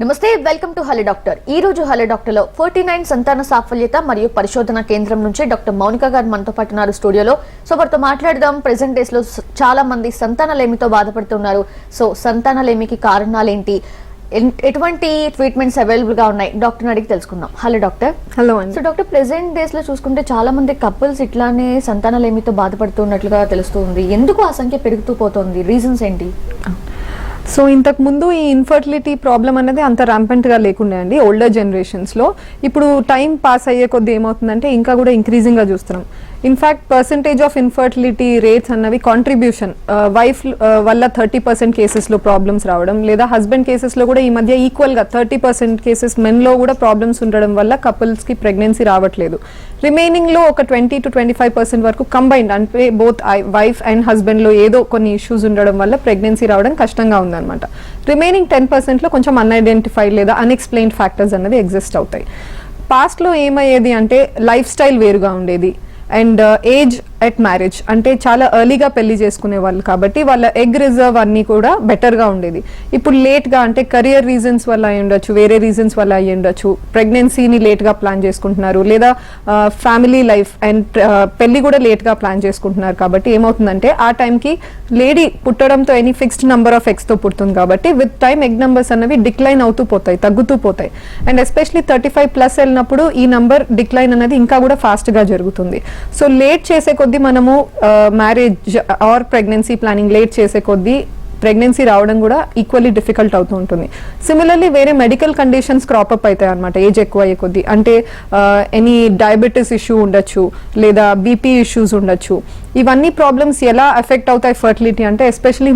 నమస్తే, welcome to hello doctor. ఈ రోజు హలో డాక్టర్ లో 49 సంతాన సాఫల్యత మరియు పరిశోధన కేంద్రం నుంచి డాక్టర్ మౌనిక గారు మనతో పాటు ఉన్నారు స్టూడియోలో. సో వారితో మాట్లాడదాం. ప్రెసెంట్ డేస్ లో చాలా మంది సంతానలేమితో బాధపడుతున్నారు. సో సంతానలేమికి కారణాలేంటి, ఎటువంటి ట్రీట్మెంట్స్ అవైలబుల్ గా ఉన్నాయి, డాక్టర్ అడిగి తెలుసుకుందాం. Hello doctor. హలో అండి. సో డాక్టర్, ప్రెసెంట్ డేస్ లో చూసుకుంటే చాలా మంది కపుల్స్ ఇట్లానే సంతానలేమితో బాధపడుతున్నట్లుగా తెలుస్తుంది. ఎందుకు ఆ సంఖ్య పెరుగుతూ పోతుంది, రీజన్స్ ఏంటి? సో ఇంతకు ముందు ఈ ఇన్ఫర్టిలిటీ ప్రాబ్లం అనేది అంత ర్యాంపెంట్గా లేకుండే అండి ఓల్డర్ జనరేషన్స్లో. ఇప్పుడు టైం పాస్ అయ్యే కొద్దీ ఏమవుతుందంటే ఇంకా కూడా ఇంక్రీజింగ్గా చూస్తున్నాం. In fact percentage of infertility rates అన్నవి కాంట్రిబ్యూషన్ వైఫ్ వల్ల 30% కేసెస్లో ప్రాబ్లమ్స్ రావడం, లేదా హస్బెండ్ కేసెస్లో కూడా ఈ మధ్య ఈక్వల్గా 30% కేసెస్ మెన్లో కూడా ప్రాబ్లమ్స్ ఉండడం వల్ల కపుల్స్కి ప్రెగ్నెన్సీ రావట్లేదు. రిమైనింగ్లో ఒక 20 to 25% వరకు కంబైన్డ్ అంటే బోత్ వైఫ్ అండ్ హస్బెండ్లో ఏదో కొన్ని ఇష్యూస్ ఉండడం వల్ల ప్రెగ్నెన్సీ రావడం కష్టంగా ఉందన్నమాట. రిమైనింగ్ 10%లో కొంచెం అన్ఐడెంటిఫైడ్ లేదా అన్ఎక్స్ప్లెయిన్డ్ ఫ్యాక్టర్స్ అనేది ఎగ్జిస్ట్ అవుతాయి. పాస్ట్లో ఏమయ్యేది అంటే లైఫ్ స్టైల్ వేరుగా ఉండేది అండ్ ఏజ్ అట్ మ్యారేజ్ అంటే చాలా ఎర్లీగా పెళ్లి చేసుకునే వాళ్ళు కాబట్టి వాళ్ళ ఎగ్ రిజర్వ్ అన్నీ కూడా బెటర్గా ఉండేది. ఇప్పుడు లేట్గా అంటే కెరియర్ రీజన్స్ వల్ల అయ్యి ఉండొచ్చు, వేరే రీజన్స్ వల్ల అయ్యి ఉండొచ్చు, ప్రెగ్నెన్సీని లేట్గా ప్లాన్ చేసుకుంటున్నారు, లేదా ఫ్యామిలీ లైఫ్ అండ్ పెళ్లి కూడా లేట్గా ప్లాన్ చేసుకుంటున్నారు. కాబట్టి ఏమవుతుందంటే ఆ టైంకి లేడీ పుట్టడంతో ఎనీ ఫిక్స్డ్ నెంబర్ ఆఫ్ ఎగ్స్తో పుడుతుంది కాబట్టి విత్ టైం ఎగ్ నెంబర్స్ అనేవి డిక్లైన్ అవుతూ పోతాయి, తగ్గుతూ పోతాయి. అండ్ ఎస్పెషలీ 35+ వెళ్ళినప్పుడు ఈ నెంబర్ డిక్లైన్ అనేది ఇంకా కూడా ఫాస్ట్గా జరుగుతుంది. సో లేట్ చేసే కొద్దీ మనము marriage or pregnancy planning late చేసే కొద్దీ ప్రెగ్నెన్సీ రావడం కూడా ఈక్వల్లీ డిఫికల్ట్ అవుతూ ఉంటుంది. సిమిలర్లీ వేరే మెడికల్ కండిషన్స్ క్రాపప్ అవుతాయి అనమాట ఏజ్ ఎక్కువ అయ్యే కొద్దీ. అంటే ఎనీ డయాబెటీస్ ఇష్యూ ఉండొచ్చు, లేదా బీపీ ఇష్యూస్ ఉండొచ్చు. ఇవన్నీ ప్రాబ్లమ్స్ ఎలా ఎఫెక్ట్ అవుతాయి ఫర్టిలిటీ అంటే ఎస్పెషలీ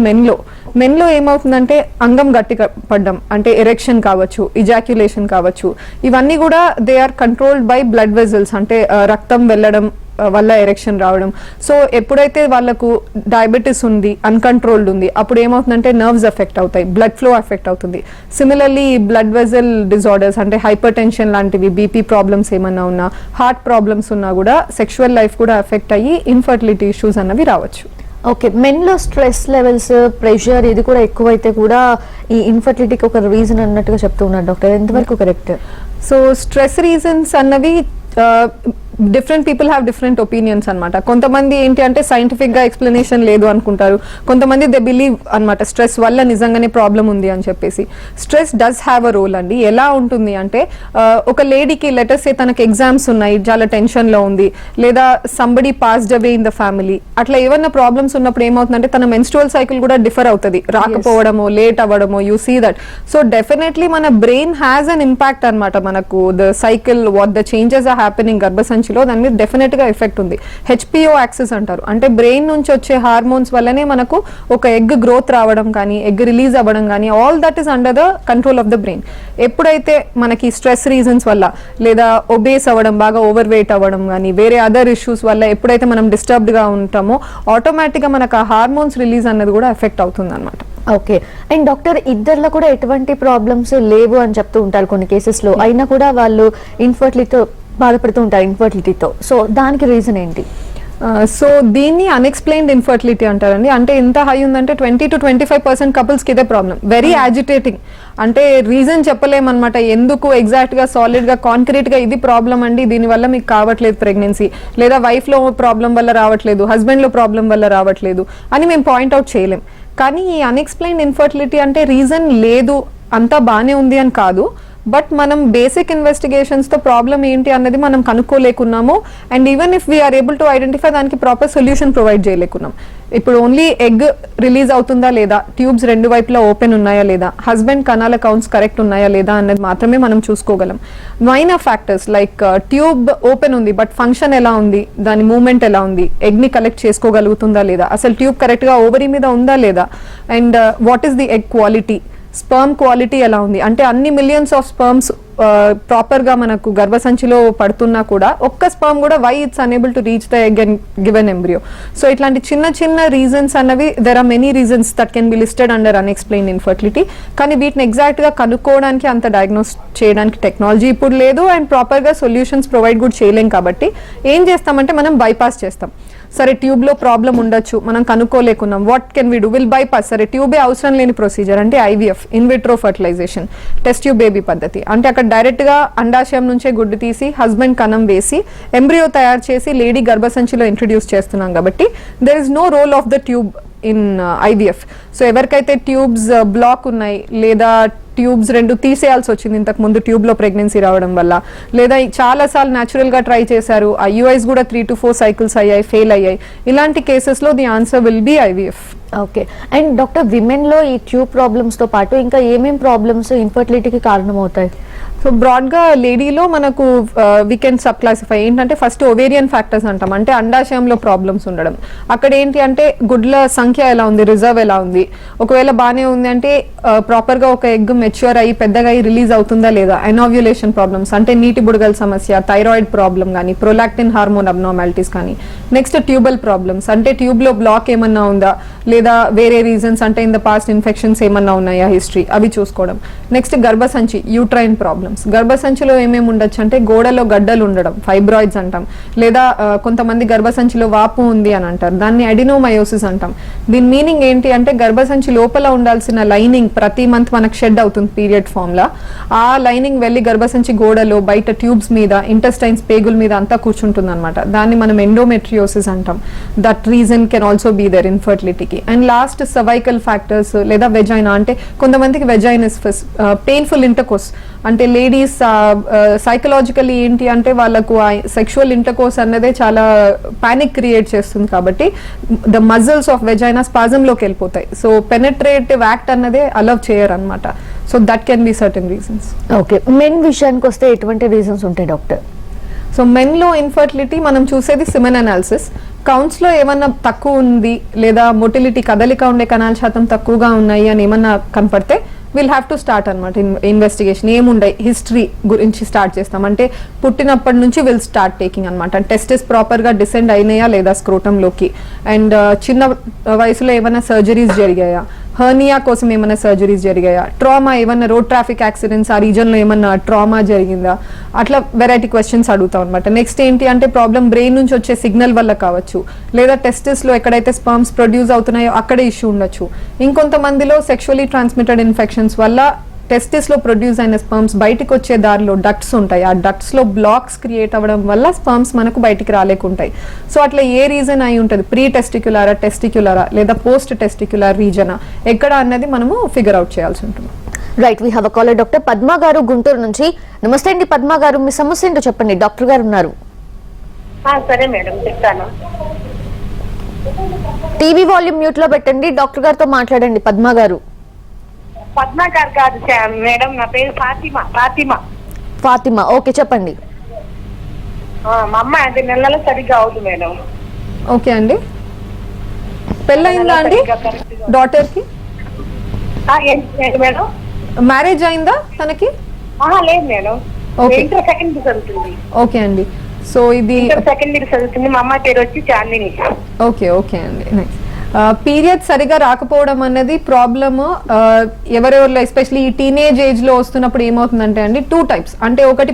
మెన్లో ఏమవుతుందంటే అంగం గట్టి పడ్డం అంటే ఎరెక్షన్ కావచ్చు, ఇజాక్యులేషన్ కావచ్చు, ఇవన్నీ కూడా they are controlled by blood vessels అంటే రక్తం వెళ్ళడం వల్ల ఎరెక్షన్ రావడం. సో ఎప్పుడైతే వాళ్ళకు డయాబెటీస్ ఉంది, అన్కంట్రోల్డ్ ఉంది, అప్పుడు ఏమవుతుందంటే నర్వ్స్ ఎఫెక్ట్ అవుతాయి, బ్లడ్ ఫ్లో ఎఫెక్ట్ అవుతుంది. సిమిలర్లీ బ్లడ్ వెజల్ డిజార్డర్స్ అంటే హైపర్ టెన్షన్ లాంటివి, బీపీ ప్రాబ్లమ్స్ ఏమన్నా ఉన్నా, హార్ట్ ప్రాబ్లమ్స్ ఉన్నా కూడా సెక్షువల్ లైఫ్ కూడా ఎఫెక్ట్ అయ్యి ఇన్ఫర్టిలిటీ ఇష్యూస్ అన్నవి రావచ్చు. ఓకే, మెన్లో స్ట్రెస్ లెవెల్స్, ప్రెషర్ ఇది కూడా ఎక్కువైతే కూడా ఈ ఇన్ఫర్టిలిటీకి ఒక రీజన్ అన్నట్టుగా చెప్తూ ఉన్నారు డాక్టర్, ఎంతవరకు కరెక్ట్? సో స్ట్రెస్ రీజన్స్ అన్నవి different people have different opinions అనమాట. కొంతమంది ఏంటి అంటే సైంటిఫిక్గా ఎక్స్ప్లెనేషన్ లేదు అనుకుంటారు, కొంతమంది దే బిలీవ్ అనమాట స్ట్రెస్ వల్ల నిజంగానే ప్రాబ్లం ఉంది అని చెప్పేసి. Stress does have a role అండి. ఎలా ఉంటుంది అంటే ఒక లేడీకి లెటర్స్ ఏ తనకి ఎగ్జామ్స్ ఉన్నాయి, చాలా టెన్షన్లో ఉంది, లేదా somebody passed away in the family, అట్లా ఏమన్నా ప్రాబ్లమ్స్ ఉన్నప్పుడు ఏమవుతుందంటే తన మెన్స్ట్రువల్ సైకిల్ కూడా డిఫర్ అవుతుంది, రాకపోవడమో లేట్ అవ్వడమో, you see that. So definitely మన బ్రెయిన్ హ్యాస్ అన్ ఇంపాక్ట్ అనమాట. మనకు the cycle what the changes are happening గర్భసంచి దాని మీద డెఫినెట్ గా ఎఫెక్ట్ ఉంది. హెచ్పిఓ యాక్సెస్ అంటారు, అంటే బ్రెయిన్ నుంచి వచ్చే హార్మోన్స్ వల్లనే మనకు ఒక ఎగ్ గ్రోత్ రావడం కానీ, ఎగ్ రిలీజ్ అవ్వడం కానీ, all that is under the control of the brain. ఎప్పుడైతే మనకి స్ట్రెస్ రీజన్స్ వల్ల, లేదా ఒబేస్ అవ్వడం, బాగా ఓవర్ వెయిట్ అవ్వడం కానీ, వేరే అదర్ ఇష్యూస్ వల్ల ఎప్పుడైతే మనం డిస్టర్బ్డ్ గా ఉంటామో ఆటోమేటిక్ గా మనకు ఆ హార్మోన్స్ రిలీజ్ అన్నది కూడా ఎఫెక్ట్ అవుతుంది అనమాట. ఓకే, అండ్ డాక్టర్ ఇద్దరిలో కూడా ఎటువంటి ప్రాబ్లమ్స్ లేవు అని చెప్తూ ఉంటారు కొన్ని కేసెస్ లో, అయినా కూడా వాళ్ళు ఇన్ఫర్టిలిటీతో బాధపడుతూ ఉంటారు ఇన్ఫర్టిలిటీతో. సో దానికి రీజన్ ఏంటి? సో దీన్ని అన్ఎక్స్ప్లెయిన్డ్ ఇన్ఫర్టిలిటీ అంటారండి. అంటే ఎంత హై ఉందంటే 20 to 25% కపుల్స్కి ఇదే ప్రాబ్లం, వెరీ యాజిటేటింగ్. అంటే రీజన్ చెప్పలేమన్నమాట, ఎందుకు ఎగ్జాక్ట్గా సాలిడ్గా కాంక్రీట్గా ఇది ప్రాబ్లం అండి, దీనివల్ల మీకు కావట్లేదు ప్రెగ్నెన్సీ, లేదా వైఫ్లో ప్రాబ్లం వల్ల రావట్లేదు, హస్బెండ్లో ప్రాబ్లం వల్ల రావట్లేదు అని మేము పాయింట్అవుట్ చేయలేం. కానీ ఈ అన్ఎక్స్ప్లెయిన్డ్ ఇన్ఫర్టిలిటీ అంటే రీజన్ లేదు, అంతా బాగానే ఉంది అని కాదు, బట్ మనం బేసిక్ ఇన్వెస్టిగేషన్స్తో ప్రాబ్లం ఏంటి అన్నది మనం కనుక్కోలేకున్నాము. And even if we are able to identify దానికి ప్రాపర్ సొల్యూషన్ ప్రొవైడ్ చేయలేకున్నాం. ఇప్పుడు ఓన్లీ ఎగ్ రిలీజ్ అవుతుందా లేదా, ట్యూబ్స్ రెండు వైపులా ఓపెన్ ఉన్నాయా లేదా, హస్బెండ్ కణాల కౌంట్స్ కరెక్ట్ ఉన్నాయా లేదా అన్నది మాత్రమే మనం చూసుకోగలం. Minor factors like tube open ఉంది బట్ ఫంక్షన్ ఎలా ఉంది, దాని మూవ్మెంట్ ఎలా ఉంది, ఎగ్ని కలెక్ట్ చేసుకోగలుగుతుందా లేదా, అసలు ట్యూబ్ కరెక్ట్గా ఓవరీ మీద ఉందా లేదా, and what is the egg quality, sperm quality ఎలా ఉంది, అంటే అన్ని మిలియన్స్ ఆఫ్ స్పర్మ్స్ ప్రాపర్గా మనకు గర్భసంచిలో పడుతున్నా కూడా ఒక్క స్పర్మ్ కూడా why it's unable to reach the egg and given embryo. So ఇట్లాంటి చిన్న చిన్న రీజన్స్ అన్నవి there are many reasons that can be listed under unexplained infertility. కానీ వీటిని ఎగ్జాక్ట్గా కనుక్కోవడానికి, అంత డయాగ్నోస్ చేయడానికి టెక్నాలజీ ఇప్పుడు లేదు, అండ్ ప్రాపర్గా సొల్యూషన్స్ ప్రొవైడ్ కూడా చేయలేం. కాబట్టి ఏం చేస్తామంటే మనం బైపాస్ చేస్తాం. సరే ట్యూబ్ లో ప్రాబ్లం ఉండొచ్చు, మనం కనుక్కోలేకున్నాం, what can we do, will bypass. సరే ట్యూబే అవసరం లేని ప్రొసీజర్ అంటే IVF, in vitro fertilization, test tube baby పద్ధతి. అంటే అక్కడ డైరెక్ట్ గా అండాశయం నుంచే గుడ్డు తీసి హస్బెండ్ కణం వేసి ఎంబ్రియో తయారు చేసి లేడీ గర్భసంచిలో ఇంట్రడ్యూస్ చేస్తున్నాం కాబట్టి there is no role of the tube in IVF. So ఎవరికైతే ట్యూబ్స్ బ్లాక్ ఉన్నాయి లేదా ట్యూబ్స్ 2 తీసేయాల్సి వచ్చింది ఇంతకు ముందు ట్యూబ్ లో ప్రెగ్నెన్సీ రావడం వల్ల, లేదా చాలా సార్లు న్యాచురల్ గా ట్రై చేశారు, ఐయుఐస్ కూడా 3 to 4 సైకిల్స్ అయ్యాయి, ఫెయిల్ అయ్యాయి, ఇలాంటి కేసెస్ లో the answer will be IVF. Okay. And doctor, women లో ఈ ట్యూబ్ ప్రాబ్లమ్స్ తో పాటు ఇంకా ఏమేం ప్రాబ్లమ్స్ ఇన్ఫర్టిలిటీకి కారణం అవుతాయి? సో బ్రాడ్గా లేడీలో మనకు వీ కెన్ సబ్ క్లాసిఫై ఏంటంటే ఫస్ట్ ఓవేరియన్ ఫ్యాక్టర్స్ అంటాం, అంటే అండాశయంలో ప్రాబ్లమ్స్ ఉండడం. అక్కడ ఏంటి అంటే గుడ్ల సంఖ్య ఎలా ఉంది, రిజర్వ్ ఎలా ఉంది, ఒకవేళ బాగానే ఉంది అంటే ప్రాపర్గా ఒక ఎగ్ మెచ్యూర్ అయ్యి పెద్దగా అయ్యి రిలీజ్ అవుతుందా లేదా, ఎనావ్యులేషన్ ప్రాబ్లమ్స్ అంటే నీటి బుడగల సమస్య, థైరాయిడ్ ప్రాబ్లం కానీ, ప్రొలాక్టిన్ హార్మోన్ అబ్నార్మాలిటీస్ కానీ. నెక్స్ట్ ట్యూబల్ ప్రాబ్లమ్స్ అంటే ట్యూబ్లో బ్లాక్ ఏమన్నా ఉందా లేదా వేరే రీజన్స్ అంటే ఇన్ ద పాస్ట్ ఇన్ఫెక్షన్స్ ఏమన్నా ఉన్నాయా హిస్టరీ, అవి చూసుకోవడం. నెక్స్ట్ గర్భసంచి, యూట్రైన్ ప్రాబ్లమ్స్. గర్భసంచిలో ఏమేమి ఉండొచ్చు అంటే గోడలో గడ్డలు ఉండడం, ఫైబ్రాయిడ్స్ అంటాం, లేదా కొంతమంది గర్భసంచిలో వాపు ఉంది అని అంటారు, దాన్ని అడినోమయోసిస్ అంటాం. దీని మీనింగ్ ఏంటి అంటే గర్భసంచి లోపల ఉండాల్సిన లైనింగ్ ప్రతి మంత్ మనకు షెడ్ అవుతుంది పీరియడ్ ఫామ్ లా, ఆ లైనింగ్ వెళ్ళి గర్భసంచి గోడలో బయట ట్యూబ్స్ మీద, ఇంటెస్టైన్స్ పేగుల మీద అంతా కూర్చుంటుంది అనమాట. దాన్ని మనం ఎండోమెట్రియోసిస్ అంటాం. That reason can also be there ఇన్ఫర్టిలిటీకి. అండ్ లాస్ట్ సర్వైకల్ ఫ్యాక్టర్స్ లేదా వెజైనా, అంటే కొంతమందికి వెజైనిస్ఫస్, పెయిన్ఫుల్ ఇంటర్కోర్స్, అంటే లేడీస్ సైకలాజికల్లీ ఏంటి అంటే వాళ్ళకు సెక్షువల్ ఇంటర్కోర్స్ అన్నదే చాలా పానిక్ క్రియేట్ చేస్తుంది కాబట్టి ద మజిల్స్ ఆఫ్ వెజైనా స్పాజంలోకి వెళ్ళిపోతాయి. సో పెనట్రేటివ్ యాక్ట్ అన్నదే అలౌ చేయరు అనమాట. So that can be certain reasons. Okay. Men విషయానికి వస్తే ఎటువంటి రీజన్స్ ఉంటాయి డాక్టర్? సో మెన్లో ఇన్ఫర్టిలిటీ మనం చూసేది సిమెన్ అనాలిసిస్. కౌంట్స్లో ఏమన్నా తక్కువ ఉంది లేదా మొటిలిటీ, కదలిక ఉండే కణాల శాతం తక్కువగా ఉన్నాయి అని ఏమన్నా కనపడితే విల్ హ్యావ్ టు స్టార్ట్ అనమాట ఇన్వెస్టిగేషన్. ఏముండే హిస్టరీ గురించి స్టార్ట్ చేస్తాం, అంటే పుట్టినప్పటి నుంచి విల్ స్టార్ట్ టేకింగ్ అనమాట. టెస్టెస్ ప్రాపర్గా డిసెండ్ అయినాయా లేదా స్క్రోటంలోకి, అండ్ చిన్న వయసులో ఏమైనా సర్జరీస్ జరిగాయా, హర్నియా కోసం ఏమైనా సర్జరీస్ జరిగాయా, ట్రామా, ఏమన్నా రోడ్ ట్రాఫిక్ యాక్సిడెంట్స్ ఆ రీజన్లో ఏమన్నా ట్రామా జరిగిందా, అట్లా వెరైటీ క్వశ్చన్స్ అడుగుతాం అనమాట. నెక్స్ట్ ఏంటి అంటే ప్రాబ్లం బ్రెయిన్ నుంచి వచ్చే సిగ్నల్ వల్ల కావచ్చు, లేదా టెస్టిస్లో ఎక్కడైతే స్పర్మ్స్ ప్రొడ్యూస్ అవుతున్నాయో అక్కడే ఇష్యూ ఉండొచ్చు. ఇంకొంతమందిలో సెక్షువలీ ట్రాన్స్మిటెడ్ ఇన్ఫెక్షన్స్ వల్ల టెస్టిస్ లో ప్రొడ్యూస్ అయిన స్పర్మ్స్ బయటికి వచ్చే దారిలో డక్ట్స్ ఉంటాయి, ఆ డక్ట్స్ లో బ్లాక్స్ క్రియేట్ అవ్వడం వల్ల స్పర్మ్స్ మనకు బయటికి రాలేకుంటాయి. సో అట్లా ఏ రీజన్ అయి ఉంటుంది, ప్రీ టెస్టిక్యులరా, టెస్టిక్యులరా లేదా పోస్ట్ టెస్టిక్యులర్ రీజనా ఎక్కడ అన్నది మనము ఫిగర్ అవుట్ చేయాల్సి ఉంటుంది. Right, we have a caller doctor Padma garu Guntur నుంచి. నమస్తే అండి పద్మ గారు, మీ సమస్య ఏంటో చెప్పండి, డాక్టర్ గారు ఉన్నారు. సరే మేడం, చెప్తాను. టీవీ వాల్యూమ్ మ్యూట్ లో పెట్టండి, డాక్టర్ గారితో మాట్లాడండి. పద్మ గారు. పద్మ గారు కాదు మేడం, నా పేరు ఫాతిమా. ఓకే, చెప్పండి. మా అమ్మ 5 నెలల్లో సరిగ్గా అవుతుంది మేడం. ఓకే అండి, పెళ్ళయిందా అండి డాటర్ కి? మేడం మ్యారేజ్ అయిందా తనకి? లేదు మేడం, ఇంటర్ సెకండ్ ఇయర్ చదువుతుంది. ఓకే అండి, సో ఇది సెకండ్ ఇయర్ చదువుతుంది. మా అమ్మ పేరు వచ్చి చాందిని. ఓకే ఓకే అండి, నైస్. పీరియడ్ సరిగా రాకపోవడం అనేది ప్రాబ్లమ్ ఎవరెవరిలో, ఎస్పెషలీ ఈ టీనేజ్ ఏజ్ లో వస్తున్నప్పుడు ఏమవుతుందంటే అండి 2 టైప్స్. అంటే ఒకటి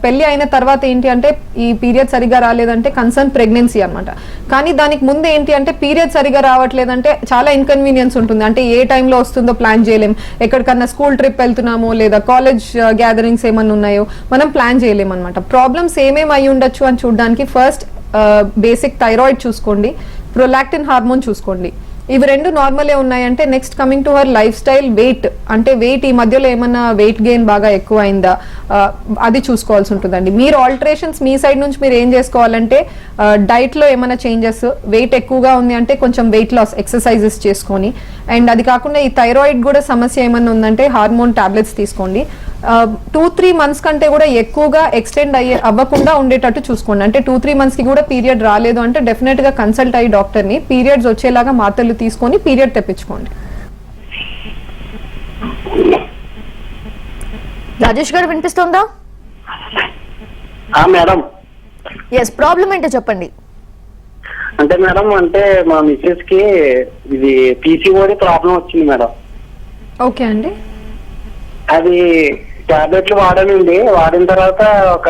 పెళ్లి అయిన తర్వాత ఏంటి అంటే ఈ పీరియడ్ సరిగా రాలేదంటే కన్సర్న్ ప్రెగ్నెన్సీ అనమాట. కానీ దానికి ముందు ఏంటి అంటే పీరియడ్ సరిగా రావట్లేదంటే చాలా ఇన్కన్వీనియన్స్ ఉంటుంది. అంటే ఏ టైంలో వస్తుందో ప్లాన్ చేయలేం, ఎక్కడికన్నా స్కూల్ ట్రిప్ వెళ్తున్నామో లేదా కాలేజ్ గ్యాదరింగ్స్ ఏమన్నా ఉన్నాయో మనం ప్లాన్ చేయలేం అనమాట. ప్రాబ్లమ్స్ ఏమేమి అయి ఉండొచ్చు అని చూడడానికి ఫస్ట్ బేసిక్ థైరాయిడ్ చూసుకోండి, ప్రొలాక్టిన్ హార్మోన్ చూసుకోండి. ఇవి 2 నార్మలే ఉన్నాయంటే next coming to her life style, weight. అంటే వెయిట్ ఈ మధ్యలో ఏమన్నా వెయిట్ గెయిన్ బాగా ఎక్కువ అయిందా అది చూసుకోవాల్సి ఉంటుందండి. మీరు ఆల్టరేషన్స్ మీ సైడ్ నుంచి మీరు ఏం చేసుకోవాలంటే డైట్లో ఏమైనా చేంజెస్, వెయిట్ ఎక్కువగా ఉంది అంటే కొంచెం వెయిట్ లాస్ ఎక్సర్సైజెస్ చేసుకొని, అండ్ అది కాకుండా ఈ థైరాయిడ్ కూడా సమస్య ఏమన్నా ఉందంటే హార్మోన్ టాబ్లెట్స్ తీసుకోండి. 2-3 months కంటే కూడా ఎక్కువగా ఎక్స్టెండ్ అవ్వకుండా ఉండేటట్టు చూసుకోండి. అంటే 2-3 months కి కూడా పీరియడ్ రాలేదు అంటే డెఫినెట్ గా కన్సల్ట్ అయ్యి డాక్టర్ని, పీరియడ్స్ వచ్చేలాగా మాత్రలు తీసుకొని పీరియడ్ తెప్పించుకోండి. రాజేష్ గారు వినిపిస్తుందా? మేడం, ఎస్, ప్రాబ్లం ఏంటో చెప్పండి. అంటే మేడం, అంటే మా మిస్సెస్ కి ఇది పీసీఓడి ప్రాబ్లం వచ్చింది మేడం. ఓకే అండి, అది టాబ్లెట్లు వాడానండి. వాడిన తర్వాత ఒక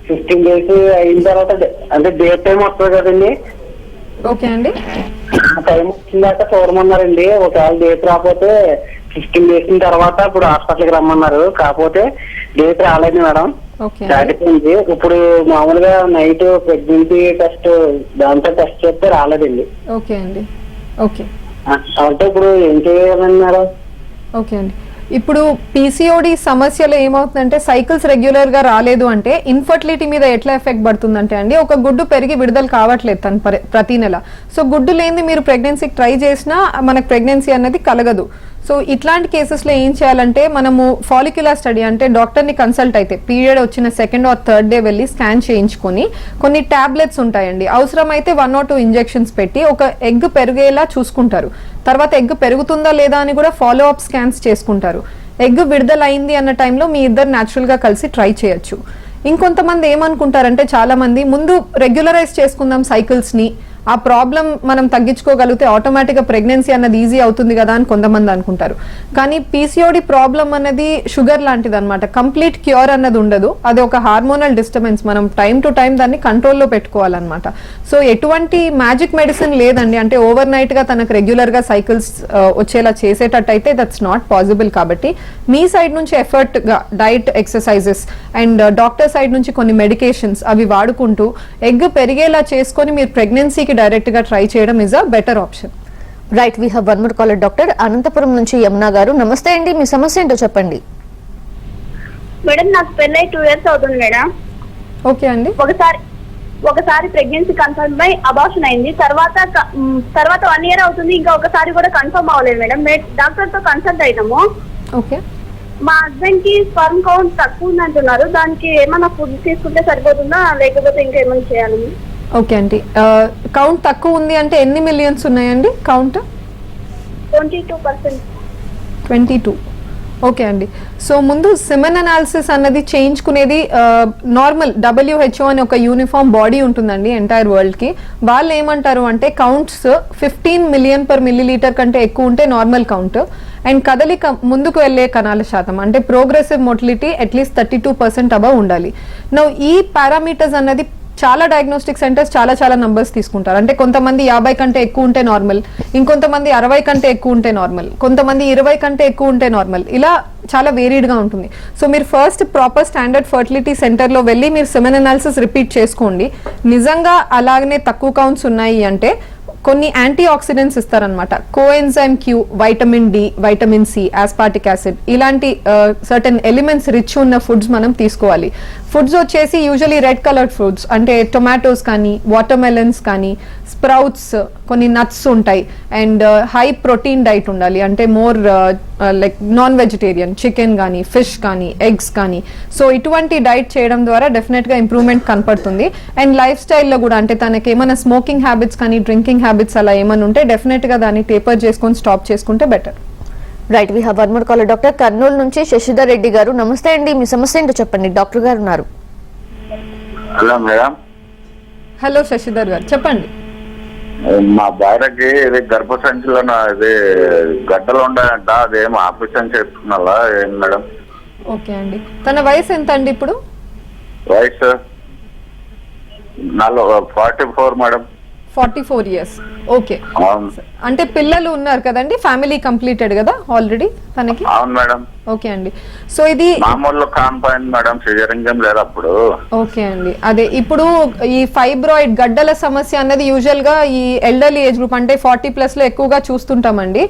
15 days అయిన తర్వాత అంటే డే టైం వస్తుంది కదండి, ఓకే అండి. టైం వచ్చిందాక చూడమన్నారండి. ఒకవేళ డేట్ రాకపోతే 15 days తర్వాత ఇప్పుడు హాస్పిటల్కి రమ్మన్నారు. కాకపోతే డేట్ రాలేదు మేడం. ఓకే దాటిపోయింది. ఇప్పుడు మామూలుగా నైట్ ప్రెగ్నెన్సీ టెస్ట్ దాంతో టెస్ట్ చేస్తే రాలేదండి. ఓకే అండి. ఓకే అంటే ఇప్పుడు ఏం చేయాలండి మేడం? ఓకే అండి. ఇప్పుడు పీసీఓడి సమస్యలో ఏమవుతుందంటే సైకిల్స్ రెగ్యులర్ గా రాలేదు అంటే ఇన్ఫర్టిలిటీ మీద ఎట్లా ఎఫెక్ట్ పడుతుందంటే అండి, ఒక గుడ్డు పెరిగి విడుదల కావట్లేదు తన ప్రతి నెల. సో గుడ్డు లేనిది మీరు ప్రెగ్నెన్సీకి ట్రై చేసినా మనకు ప్రెగ్నెన్సీ అనేది కలగదు. సో ఇట్లాంటి కేసెస్లో ఏం చేయాలంటే మనము ఫాలిక్యులర్ స్టడీ అంటే డాక్టర్ని కన్సల్ట్ అయితే పీరియడ్ వచ్చిన 2nd or 3rd డే వెళ్ళి స్కాన్ చేయించుకొని కొన్ని టాబ్లెట్స్ ఉంటాయండి, అవసరమైతే 1 or 2 ఇంజెక్షన్స్ పెట్టి ఒక ఎగ్ పెరిగేలా చూసుకుంటారు. తర్వాత ఎగ్ పెరుగుతుందా లేదా అని కూడా ఫాలో అప్ స్కాన్స్ చేసుకుంటారు. ఎగ్ విడుదలైంది అన్న టైంలో మీ ఇద్దరు న్యాచురల్గా కలిసి ట్రై చేయొచ్చు. ఇంకొంతమంది ఏమనుకుంటారంటే చాలా మంది ముందు రెగ్యులరైజ్ చేసుకుందాం సైకిల్స్ని, ఆ ప్రాబ్లం మనం తగ్గించుకోగలిగితే ఆటోమేటిక్గా ప్రెగ్నెన్సీ అన్నది ఈజీ అవుతుంది కదా అని కొంతమంది అనుకుంటారు. కానీ పీసీఓడి ప్రాబ్లం అన్నది షుగర్ లాంటిది అనమాట. కంప్లీట్ క్యూర్ అన్నది ఉండదు, అది ఒక హార్మోనల్ డిస్టర్బెన్స్. మనం టైం టు టైం దాన్ని కంట్రోల్లో పెట్టుకోవాలన్నమాట. సో ఎటువంటి మ్యాజిక్ మెడిసిన్ లేదండి. అంటే ఓవర్ నైట్గా తనకు రెగ్యులర్గా సైకిల్స్ వచ్చేలా చేసేటట్టయితే దట్స్ నాట్ పాసిబుల్. కాబట్టి మీ సైడ్ నుంచి ఎఫర్ట్గా diet, exercises and doctor side నుంచి కొన్ని మెడికేషన్స్ అవి వాడుకుంటూ ఎగ్ పెరిగేలా చేసుకొని మీరు ప్రెగ్నెన్సీకి డైరెక్ట్ గా ట్రై చేయడం is a better option. Right, we have one more caller. Doctor Anantapuram నుంచి యమున గారు, నమస్తే అండి, మీ సమస్య ఏంటో చెప్పండి. మేడం నాకు పెళ్ళై 2 years అవుతుంది మేడం. ఓకే అండి. ఒకసారి ప్రెగ్నెన్సీ కన్ఫర్మ్ అయి అబార్షన్ అయింది. తర్వాత 1 year అవుతుంది, ఇంకా ఒకసారి కూడా కన్ఫర్మ్ అవ్వలేదు మేడం. డాక్టర్ తో కన్సల్ట్ అయినాము. ఓకే. మా హస్బెండ్ కి స్పర్మ్ కౌంట్ తక్కువ ఉంది అంటున్నారు. దానికి ఏమైనా ఫుడ్ తీసుకుంటే సరిపోతుందా లేకపోతే ఇంకా ఏమైనా చేయాలి? ఓకే అండి. కౌంట్ తక్కువ ఉంది అంటే ఎన్ని మిలియన్స్ ఉన్నాయండి కౌంట్? 22%. 22. ఓకే అండి. సో ముందు సిమెన్ అనాలిసిస్ అన్నది చేయించుకునేది నార్మల్ WHO అని ఒక యూనిఫామ్ బాడీ ఉంటుందండి ఎంటైర్ వరల్డ్కి. వాళ్ళు ఏమంటారు అంటే కౌంట్స్ 15 million/milliliter కంటే ఎక్కువ ఉంటే నార్మల్ కౌంట్, అండ్ కదలిక ముందుకు వెళ్ళే కణాల శాతం అంటే ప్రోగ్రెసివ్ మోటిలిటీ అట్లీస్ట్ 32% అబవ్ ఉండాలి. నౌ ఈ పారామీటర్స్ అన్నది చాలా డయాగ్నోస్టిక్ సెంటర్స్ చాలా నంబర్స్ తీసుకుంటారు. అంటే కొంతమంది 50 కంటే ఎక్కువ ఉంటే నార్మల్, ఇంకొంతమంది 60 కంటే ఎక్కువ ఉంటే నార్మల్, కొంతమంది 20 కంటే ఎక్కువ ఉంటే నార్మల్, ఇలా చాలా వేరీడ్గా ఉంటుంది. సో మీరు ఫస్ట్ ప్రాపర్ స్టాండర్డ్ ఫర్టిలిటీ సెంటర్లో వెళ్ళి మీరు సెమెన్ అనాలిసిస్ రిపీట్ చేసుకోండి. నిజంగా అలాగనే తక్కువ కౌంట్స్ ఉన్నాయి అంటే కొన్ని యాంటీ ఆక్సిడెంట్స్ ఇస్తారనమాట. Coenzyme Q, vitamin D, vitamin C, ఆస్పార్టిక్ acid, ఇలాంటి సర్టెన్ ఎలిమెంట్స్ రిచ్ ఉన్న ఫుడ్స్ మనం తీసుకోవాలి. ఫుడ్స్ వచ్చేసి యూజువలీ రెడ్ కలర్డ్ ఫ్రూట్స్ అంటే టొమాటోస్ కానీ, వాటర్ మెలన్స్ కానీ, స్ప్రౌట్స్, కొన్ని నట్స్ ఉంటాయి, అండ్ హై ప్రోటీన్ డైట్ ఉండాలి. అంటే more like non vegetarian, chicken కానీ, ఫిష్ కానీ, ఎగ్స్ కానీ. సో ఇటువంటి డైట్ చేయడం ద్వారా డెఫినెట్గా ఇంప్రూవ్మెంట్ కనపడుతుంది. అండ్ లైఫ్ స్టైల్లో కూడా అంటే తనకి ఏమైనా స్మోకింగ్ హ్యాబిట్స్ కానీ, డ్రింకింగ్ హ్యాబిట్స్ అలా ఏమైనా ఉంటే డెఫినెట్గా దాన్ని టేపర్ చేసుకొని స్టాప్ చేసుకుంటే better. Right, we have one more caller. Doctor Kurnool నుంచి శశిధర్ రెడ్డి గారు, నమస్తే అండి, మీ సమస్య ఏంటో చెప్పండి. డాక్టర్ గారు ఉన్నారు. Hello madam. హలో శశిధర్ గారు, చెప్పండి. మా భార్యకి ఇది గర్భసంచిలో ఇది గడ్డలు ఉన్నాయంట, అదేమో ఆపరేషన్ చేస్తున్నారా ఏం మేడం? ఓకే అండి. తన వయసు ఎంత అండి ఇప్పుడు? వయసు 44 మేడం. 44 years. ఓకే. అవును. అంటే పిల్లలు ఉన్నారు కదండి, ఫ్యామిలీ కంప్లీటెడ్ కదా ఆల్రెడీ తనకి? అవును మేడం. ఓకే అండి. సో ఇది మామూలు కాంపౌండ్ మేడం, సిజరింగ్ ఏం లేదు అప్పుడు. ఓకే అండి. అదే ఇప్పుడు ఈ ఫైబ్రాయిడ్ గడ్డల సమస్య అన్నది యూజువల్ గా ఈ ఎల్డర్లీ ఏజ్ గ్రూప్ అంటే 40+ లో ఎక్కువగా చూస్తుంటామండి.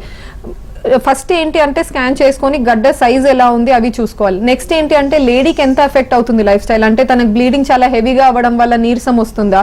ఫస్ట్ ఏంటి అంటే స్కాన్ చేసుకొని గడ్డ సైజ్ ఎలా ఉంది అవి చూసుకోవాలి. నెక్స్ట్ ఏంటి అంటే లేడీకి ఎంత ఎఫెక్ట్ అవుతుంది లైఫ్ స్టైల్, అంటే తనకు బ్లీడింగ్ చాలా హెవీగా అవ్వడం వల్ల నీరసం వస్తుందా,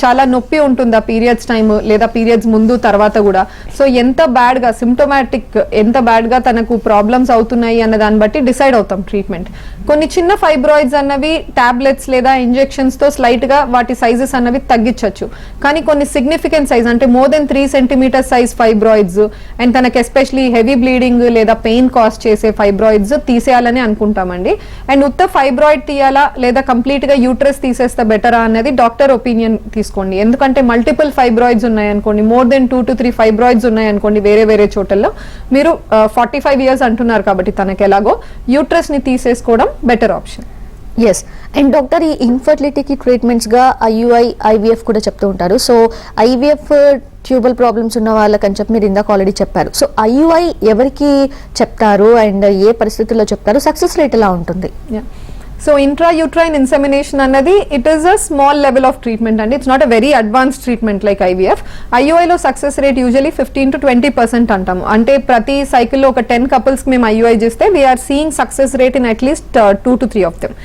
చాలా నొప్పి ఉంటుందా పీరియడ్స్ టైమ్ లేదా పీరియడ్స్ ముందు తర్వాత కూడా. సో ఎంత బ్యాడ్గా సిమ్టోమాటిక్, ఎంత బ్యాడ్గా తనకు ప్రాబ్లమ్స్ అవుతున్నాయి అన్న దాన్ని బట్టి డిసైడ్ అవుతాం ట్రీట్మెంట్. కొన్ని చిన్న ఫైబ్రాయిడ్స్ అన్నవి టాబ్లెట్స్ లేదా ఇంజెక్షన్స్తో స్లైట్గా వాటి సైజెస్ అన్నవి తగ్గించవచ్చు. కానీ కొన్ని సిగ్నిఫికెంట్ సైజ్ అంటే more than 3 centimeter size fibroids and తనకి ఎస్పెషలీ హెవీ బ్లీడింగ్ లేదా పెయిన్ కాజ్ చేసే ఫైబ్రాయిడ్స్ తీసేయాలని అనుకుంటామండి. అండ్ ఉత్త ఫైబ్రాయిడ్ తీయాలా లేదా కంప్లీట్ గా యూట్రస్ తీసేస్తే బెటరా అనేది డాక్టర్ ఒపీనియన్ తీసుకోండి. ఎందుకంటే మల్టిపుల్ ఫైబ్రాయిడ్స్ ఉన్నాయనుకోండి, మోర్ దెన్ 2 to 3 ఫైబ్రాయిడ్స్ ఉన్నాయనుకోండి వేరే చోటల్లో, మీరు 45 years అంటున్నారు కాబట్టి తనకి ఎలాగో యూట్రస్ ని తీసేసుకోవడం better option. Yes. And doctor, ఈ ఇన్ఫర్టిలిటీకి ట్రీట్మెంట్స్గా ఐయుఐ, ఐవీఎఫ్ కూడా చెప్తూ ఉంటారు. సో ఐవీఎఫ్ ట్యూబల్ ప్రాబ్లమ్స్ ఉన్న వాళ్ళకని చెప్పి మీరు ఇందాక ఆల్రెడీ చెప్పారు. సో ఐయుఐ ఎవరికి చెప్తారు అండ్ ఏ పరిస్థితుల్లో చెప్తారు, సక్సెస్ రేట్ ఎలా ఉంటుంది? సో ఇంట్రాయూట్రైన్ ఇన్సెమినేషన్ అన్నది it is a small level of treatment అండి. It's not a very advanced treatment like IVF. ఐయుఐలో సక్సెస్ రేట్ యూజువలీ 15 to 20% అంటాము. అంటే ప్రతి సైకిల్లో ఒక 10 couples మేము ఐయుఐ చేస్తే we are seeing success rate in at least 2 to 3 of them.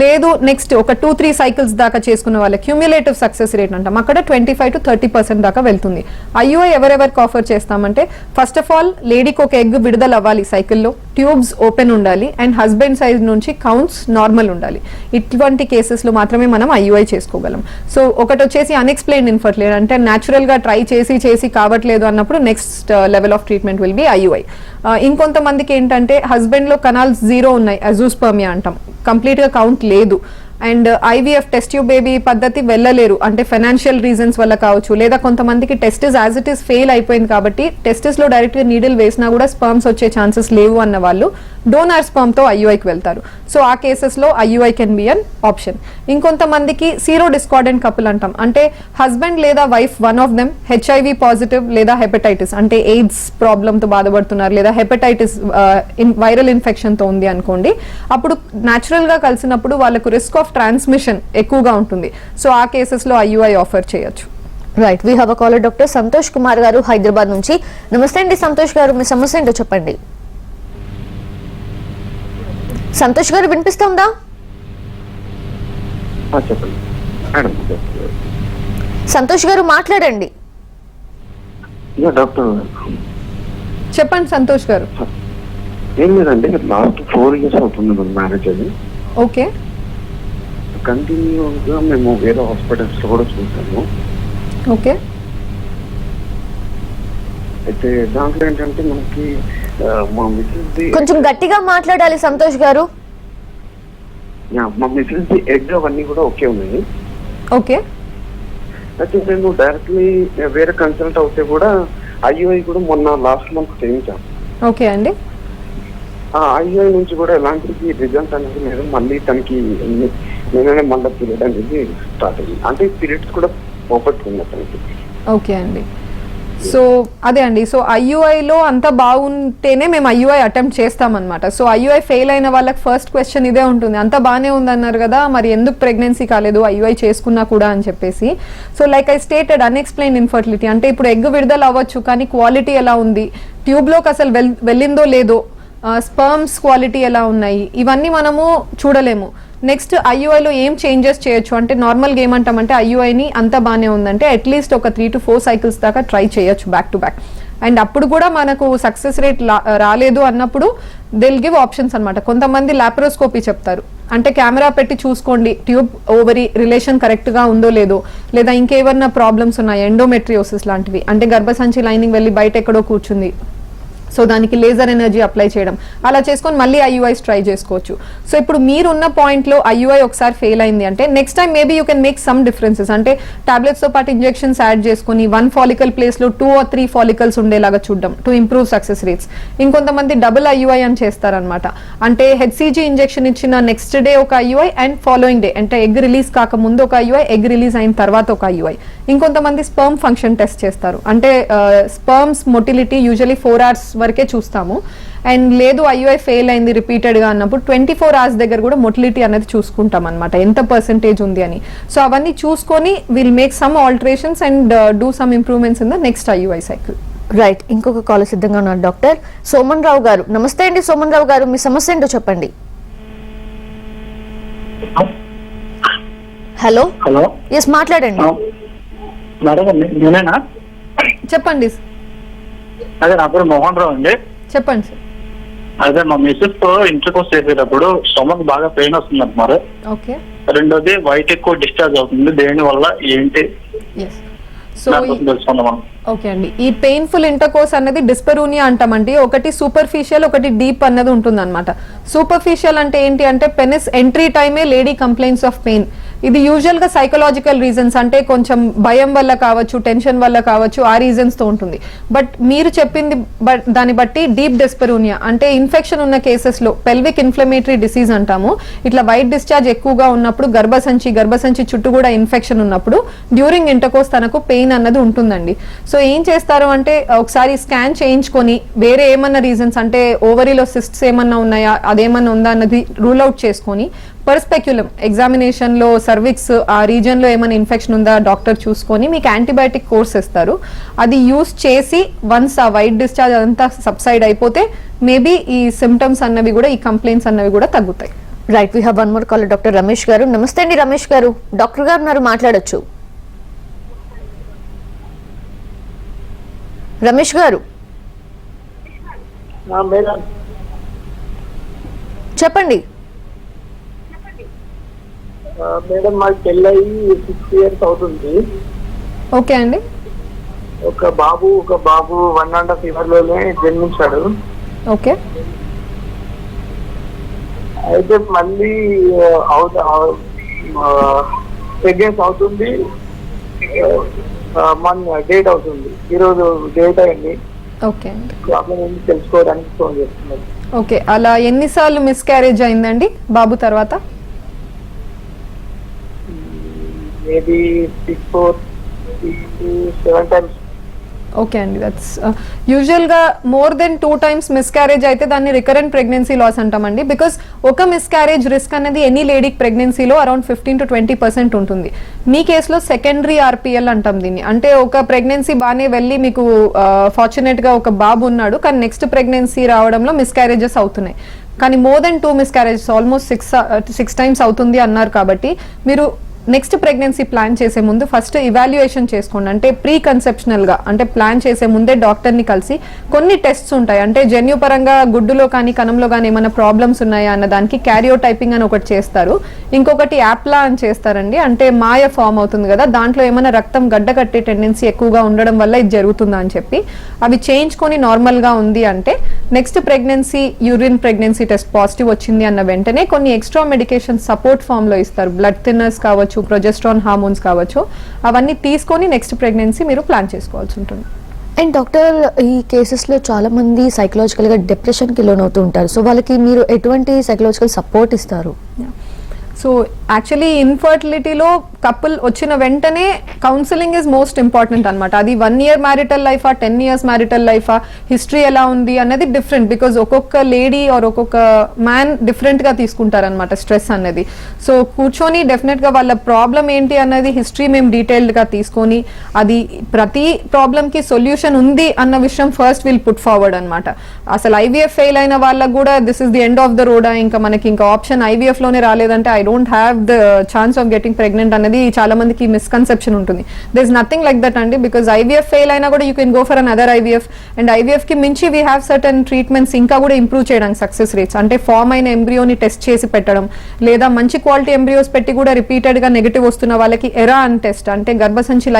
లేదు నెక్స్ట్ ఒక 2-3 cycles దాకా చేసుకున్న వాళ్ళ క్యూములేటివ్ సక్సెస్ రేట్ అంటాం, అక్కడ 25 to 30% దాకా వెళ్తుంది. ఐయుఐ ఎవరెవరికి ఆఫర్ చేస్తామంటే ఫస్ట్ ఆఫ్ ఆల్ లేడీకి ఒక ఎగ్ విడుదల అవ్వాలి సైకిల్లో, ట్యూబ్స్ ఓపెన్ ఉండాలి అండ్ హస్బెండ్ సైడ్ నుంచి కౌంట్స్ నార్మల్ ఉండాలి. ఇటువంటి కేసెస్లో మాత్రమే మనం ఐయుఐ చేసుకోగలం. సో ఒకటి వచ్చేసి అన్ఎక్స్ప్లెయిన్డ్ ఇన్ఫర్టిలిటీ, అంటే న్యాచురల్గా ట్రై చేసి కావట్లేదు అన్నప్పుడు next level of treatment will be IUI. ఇంకొంతమందికి ఏంటంటే హస్బెండ్లో కనాల్స్ 0 ఉన్నాయి, అజూస్పర్మియా అంటాం, కంప్లీట్గా కౌంట్ లేదు. And IVF test tube baby పద్ధతి వెళ్ళలేరు, అంటే ఫైనాన్షియల్ రీజన్స్ వల్ల కావచ్చు, లేదా కొంతమందికి testis as it is fail అయిపోయింది కాబట్టి టెస్టిస్లో డైరెక్ట్గా నీడిల్ వేసినా కూడా స్పర్మ్స్ వచ్చే ఛాన్సెస్ లేవు అన్న వాళ్ళు డోనర్ స్పర్మ్తో ఐయుఐకి వెళ్తారు. సో ఆ కేసెస్లో IUI can be an option. ఇంకొంతమందికి సీరో డిస్కార్డెంట్ కపుల్ అంటాం, అంటే హస్బెండ్ లేదా wife one of them HIV positive లేదా హెపటైటిస్ అంటే ఎయిడ్స్ ప్రాబ్లంతో బాధపడుతున్నారు, లేదా హెపటైటిస్ వైరల్ ఇన్ఫెక్షన్తో ఉంది అనుకోండి. అప్పుడు న్యాచురల్గా కలిసినప్పుడు వాళ్ళకు రిస్క్ ఆఫ్ ట్రాన్స్మిషన్ ఎక్కువగా ఉంటుంది. సో ఆ కేసెస్లో ఐయుఐ ఆఫర్ చేయొచ్చు. Right, we have a caller doctor Santosh Kumar garu Hyderabad నుంచి. నమస్తే అండి సంతోష్ గారు, మీ సమస్య ఏంటో చెప్పండి. సంతోష్ గారు వినిపిస్తుందా? చెప్పండి మేడం. సంతోష్ గారు మాట్లాడండి. డాక్టర్ చెప్పండి సంతోష్ గారు. ఏం లేదండి, లాస్ట్ 4 years అవుతుంది మన మ్యారేజ్ అది. ఓకే, కంటిన్యూగా మేము వేరే హాస్పిటల్స్ లో కూడా చూసాము. ఓకే, అయితే దాంట్లో ఏంటంటే మనకి మా మిస్సెస్ కొంచెం గట్టిగా మాట్లాడాలి సంతోష్ గారు. మా మిస్సెస్ ఎగ్ అవన్నీ కూడా ఓకే ఉన్నాయి. ఓకే, అయితే మేము డైరెక్ట్లీ వేరే కన్సల్ట్ అవుతే కూడా ఐయుఐ కూడా మొన్న లాస్ట్ మంత్ చేయించాం. ఓకే అండి. ఆ ఐయుఐ నుంచి కూడా ఎలాంటి రిజల్ట్ అనేది లేదు. మళ్ళీ తనకి నేనే మళ్ళీ పీరియడ్ అనేది స్టార్ట్ అయ్యింది, అంటే పీరియడ్స్ కూడా పోగొట్టుకుంది తనకి. ఓకే అండి. సో అదే అండి, సో ఐయుఐలో అంతా బాగుంటేనే మేము ఐయుఐ అటెంప్ట్ చేస్తామన్నమాట. సో ఐయుఐ ఫెయిల్ అయిన వాళ్ళకి ఫస్ట్ క్వశ్చన్ ఇదే ఉంటుంది, అంతా బాగానే ఉందన్నారు కదా, మరి ఎందుకు ప్రెగ్నెన్సీ కాలేదు ఐయుఐ చేసుకున్నా కూడా అని చెప్పేసి. So like I stated unexplained infertility అంటే ఇప్పుడు ఎగ్ విడుదల అవ్వచ్చు కానీ క్వాలిటీ ఎలా ఉంది, ట్యూబ్లోకి అసలు వెళ్ళిందో లేదో, స్పర్మ్స్ క్వాలిటీ ఎలా ఉన్నాయి, ఇవన్నీ మనము చూడలేము. నెక్స్ట్ ఐయుఐలో ఏం చేంజెస్ చేయొచ్చు అంటే నార్మల్గా ఏమంటామంటే ఐయుఐని అంతా బాగానే ఉందంటే అట్లీస్ట్ ఒక 3 to 4 cycles దాకా ట్రై చేయొచ్చు బ్యాక్ టు బ్యాక్. అండ్ అప్పుడు కూడా మనకు సక్సెస్ రేట్ రాలేదు అన్నప్పుడు దిల్ గివ్ ఆప్షన్స్ అనమాట. కొంతమంది లాప్రోస్కోపీ చెప్తారు, అంటే కెమెరా పెట్టి చూసుకోండి ట్యూబ్ ఓవరీ రిలేషన్ కరెక్ట్గా ఉందో లేదో, లేదా ఇంకేమన్నా ప్రాబ్లమ్స్ ఉన్నాయి ఎండోమెట్రియోసిస్ లాంటివి, అంటే గర్భసంచి లైనింగ్ వెళ్ళి బయట ఎక్కడో కూర్చుంది, సో దానికి లేజర్ ఎనర్జీ అప్లై చేయడం, అలా చేసుకొని మళ్ళీ ఐయుఐస్ ట్రై చేసుకోవచ్చు. సో ఇప్పుడు మీరున్న పాయింట్లో ఐయుఐ ఒకసారి ఫెయిల్ అయింది అంటే next time maybe you can make some differences, అంటే టాబ్లెట్స్తో పాటు ఇంజెక్షన్స్ యాడ్ చేసుకుని 1 follicle ప్లేస్లో 2 or 3 follicles ఉండేలాగా చూడడం టు ఇంప్రూవ్ సక్సెస్ రేట్స్. ఇంకొంతమంది డబుల్ ఐయుఐ అని చేస్తారనమాట, అంటే హెచ్సిజీ ఇంజెక్షన్ ఇచ్చిన నెక్స్ట్ డే ఒక ఐయుఐ అండ్ ఫాలోయింగ్ డే, అంటే ఎగ్ రిలీజ్ కాకముందు ఒక ఐయుఐ, ఎగ్ రిలీజ్ అయిన తర్వాత ఒక ఐయుఐ. ఇంకొంతమంది స్పర్మ్ ఫంక్షన్ టెస్ట్ చేస్తారు, అంటే స్పర్మ్స్ మొటిలిటీ యూజువలీ 4 hours వరకే చూస్తాము. అండ్ లేదు ఐయుఐ ఫెయిల్ అయింది రిపీటెడ్గా అన్నప్పుడు 24 hours దగ్గర కూడా మొటిలిటీ అనేది చూసుకుంటాం అనమాట, ఎంత పర్సెంటేజ్ ఉంది అని. సో అవన్నీ చూసుకొని will make some alterations and do some improvements in the next IUI cycle. Right, ఇంకొక కాల్ సిద్ధంగా ఉన్నారు డాక్టర్ సోమన్ రావు గారు. నమస్తే అండి సోమన్ రావు గారు, మీ సమస్య ఏంటో చెప్పండి. హలో హలో, ఎస్ మాట్లాడండి. మేడం నేనేనా? చెప్పండి అదే నా పేరు మోహన్ రావు అండి. చెప్పండి సార్. అదే మా మిస్సెస్ తో ఇంటర్కోర్స్ చేసేటప్పుడు స్టమక్ బాగా పెయిన్ వస్తుంది అంటున్నారు. ఓకే, రెండోది వైట్ ఎక్కువ డిశ్చార్జ్ అవుతుంది, దేని వల్ల ఏంటి సో తెలుసుకుందాం. ఓకే అండి, ఈ పెయిన్ఫుల్ ఇంటర్కోర్స్ అనేది డిస్పెరూనియా అంటామండి. ఒకటి సూపర్ఫిషియల్, ఒకటి డీప్ అన్నది ఉంటుంది అనమాట. సూపర్ఫిషియల్ అంటే ఏంటి అంటే పెనిస్ ఎంట్రీ టైమే లేడీ కంప్లైంట్స్ ఆఫ్ పెయిన్. ఇది యూజువల్ గా సైకలాజికల్ రీజన్స్, అంటే కొంచెం భయం వల్ల కావచ్చు, టెన్షన్ వల్ల కావచ్చు, ఆ రీజన్స్ తో ఉంటుంది. బట్ మీరు చెప్పింది దాన్ని బట్టి డీప్ డెస్పెరూనియా అంటే ఇన్ఫెక్షన్ ఉన్న కేసెస్ లో పెల్విక్ ఇన్ఫ్లమేటరీ డిసీజ్ అంటాము, ఇట్లా వైట్ డిశ్చార్జ్ ఎక్కువగా ఉన్నప్పుడు గర్భసంచి చుట్టూ కూడా ఇన్ఫెక్షన్ ఉన్నప్పుడు డ్యూరింగ్ ఇంటర్కోర్స్ తనకు పెయిన్ అన్నది ఉంటుందండి. సో ఏం చేస్తారు అంటే ఒకసారి స్కాన్ చేయించుకొని వేరే ఏమన్నా రీజన్స్ అంటే ఓవరీలో సిస్ట్స్ ఏమన్నా ఉన్నాయా, అదేమన్నా ఉందా అన్నది రూల్ అవుట్ చేసుకొని పర్స్పెక్యులం ఎగ్జామినేషన్ లో సర్విక్స్ ఆ రీజన్ లో ఏమైనా ఇన్ఫెక్షన్ ఉందా డాక్టర్ చూసుకొని మీకు యాంటీబయాటిక్ కోర్స్ ఇస్తారు. అది యూస్ చేసి వన్స్ ఆ వైట్ డిశ్చార్జ్ అదంతా సబ్సైడ్ అయిపోతే మేబీ ఈ సిమ్టమ్స్ అన్నవి కూడా, ఈ కంప్లైంట్స్ అన్నవి కూడా తగ్గుతాయి. Right, we have one more call. Doctor Ramesh గారు, నమస్తే అండి. రమేష్ గారు, డాక్టర్ గారు ఉన్నారు, మాట్లాడొచ్చు. రమేష్ గారు మేడం చెప్పండి. మేడం మాకు పెళ్ళయి 6 years అవుతుంది. ఓకే అండి. ఒక బాబు 1.5 years లోనే జన్మించాడు. ఓకే. అయితే మళ్ళీ ప్రెగ్నెన్సీ అవుతుంది, మన డేట్ అవుతుంది. ఈరోజు డేట్ అయింది. ఓకే అండి. ప్రాబ్లం ఏంటి తెలుసుకోవడానికి ఫోన్ చేస్తున్నాను. ఓకే, అలా ఎన్నిసార్లు మిస్క్యారేజ్ అయిందండి బాబు తర్వాత? Maybe 6, 4, 7 times. ఓకే అండి, దట్స్ యూజువల్ గా మోర్ దెన్ 2 times మిస్క్యారేజ్ అయితే దాన్ని రికరెంట్ ప్రెగ్నెన్సీ లాస్ అంటామండి. బికాస్ ఒక మిస్క్యారేజ్ రిస్క్ అనేది ఎనీ లేడీకి ప్రెగ్నెన్సీలో అరౌండ్ 15 to 20% ఉంటుంది. మీ కేసులో సెకండరీ ఆర్పిఎల్ అంటాం దీన్ని. అంటే ఒక ప్రెగ్నెన్సీ బాగానే వెళ్ళి మీకు ఫార్చునేట్ గా ఒక బాబు ఉన్నాడు, కానీ నెక్స్ట్ ప్రెగ్నెన్సీ రావడంలో మిస్క్యారేజెస్ అవుతున్నాయి. కానీ more than 2 miscarriages almost 6 times అవుతుంది అన్నారు. కాబట్టి మీరు నెక్స్ట్ ప్రెగ్నెన్సీ ప్లాన్ చేసే ముందు ఫస్ట్ ఇవాల్యుయేషన్ చేసుకోండి. అంటే ప్రీ కన్సెప్షనల్ గా, అంటే ప్లాన్ చేసే ముందే డాక్టర్ని కలిసి కొన్ని టెస్ట్స్ ఉంటాయి. అంటే జన్యుపరంగా గుడ్డులో కానీ కణంలో కానీ ఏమైనా ప్రాబ్లమ్స్ ఉన్నాయా అన్న దానికి క్యారియోటైపింగ్ అని ఒకటి చేస్తారు. ఇంకొకటి యాప్లా అని చేస్తారండి, అంటే మాయ ఫామ్ అవుతుంది కదా, దాంట్లో ఏమైనా రక్తం గడ్డ కట్టే టెండెన్సీ ఎక్కువగా ఉండడం వల్ల ఇది జరుగుతుందా అని చెప్పి అవి చేయించుకొని నార్మల్ గా ఉంది అంటే next pregnancy urine pregnancy test positive వచ్చింది అన్న వెంటనే కొన్ని ఎక్స్ట్రా మెడికేషన్ సపోర్ట్ ఫామ్ లో ఇస్తారు. బ్లడ్ థిన్నర్స్ కావచ్చు, ప్రొజెస్ట్రాన్ హార్మోన్స్ కావచ్చు, అవన్నీ తీసుకొని నెక్స్ట్ ప్రెగ్నెన్సీ మీరు ప్లాన్ చేసుకోవాల్సి ఉంటుంది. అండ్ డాక్టర్, ఈ కేసెస్లో చాలా మంది సైకలాజికల్గా డిప్రెషన్కి లోనవుతూ ఉంటారు. సో వాళ్ళకి మీరు ఎటువంటి సైకలాజికల్ సపోర్ట్ ఇస్తారు? సో యాక్చువల్లీ ఇన్ఫర్టిలిటీలో కపుల్ వచ్చిన వెంటనే కౌన్సిలింగ్ ఈజ్ మోస్ట్ ఇంపార్టెంట్ అనమాట. అది 1 year మ్యారిటల్ లైఫా, 10 years మ్యారిటల్ లైఫా, హిస్టరీ ఎలా ఉంది అన్నది డిఫరెంట్. బికాజ్ ఒక్కొక్క లేడీ ఆర్ ఒక్కొక్క మ్యాన్ డిఫరెంట్గా తీసుకుంటారనమాట స్ట్రెస్ అనేది. సో కూర్చొని డెఫినెట్గా వాళ్ళ ప్రాబ్లం ఏంటి అన్నది హిస్టరీ మేము డీటెయిల్డ్గా తీసుకొని అది ప్రతి ప్రాబ్లంకి సొల్యూషన్ ఉంది అన్న విషయం ఫస్ట్ విల్ పుట్ ఫార్వర్డ్ అనమాట. అసలు ఐవీఎఫ్ ఫెయిల్ అయిన వాళ్ళకు కూడా this is the end of the road, ఇంకా మనకి ఇంకా ఆప్షన్ ఐవీఎఫ్ లోనే రాలేదంటే I don't have the chance of getting pregnant అనేది చాలా మందికి మిస్కన్సెప్షన్ ఉంటుంది. There is nothing like that అండి. బికాజ్ ఐవీఎఫ్ ఫెయిల్ అయినా కూడా you can go for another IVF. And IVF కి మించి వీ హ్యావ్ సర్టన్ ట్రీట్మెంట్స్ ఇంకా కూడా ఇంప్రూవ్ చేయడానికి సక్సెస్ రేట్స్. అంటే ఫామ్ అయిన ఎంబ్రియోని టెస్ట్ చేసి పెట్టడం, లేదా మంచి క్వాలిటీ ఎంబ్రియోస్ పెట్టి కూడా రిపీటెడ్ గా నెగటివ్ వస్తున్న వాళ్ళకి ఎరా అని టెస్ట్, అంటే గర్భసంచి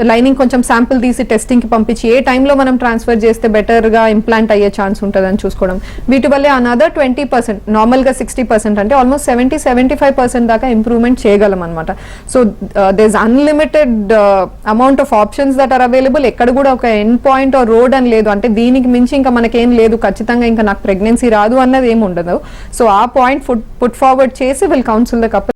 లైనింగ్ కొంచెం శాంపుల్ తీసి టెస్టింగ్ కి పంపించి ఏ టైంలో మనం ట్రాన్స్ఫర్ చేస్తే బెటర్ గా ఇంప్లాంట్ అయ్యే ఛాన్స్ ఉంటుందని చూసుకోవడం. వీటి వల్లే అనదర్ 20%, నార్మల్ గా 60%, అంటే ఆల్మోస్ట్ 70-75% దాకా ఇంప్రూవ్మెంట్ చేయగలం అనమాట. So there is unlimited amount of options that are available. ఎక్కడ కూడా ఒక ఎండ్ పాయింట్ ఆర్ రోడ్ అని లేదు, అంటే దీనికి మించి ఇంకా మనకేం లేదు, ఖచ్చితంగా ఇంకా నాకు ప్రెగ్నెన్సీ రాదు అన్నది ఏమి ఉండదు. సో ఆ పాయింట్ పుట్ ఫార్వర్డ్ చేసి విల్ కౌన్సిల్ ద కపుల్.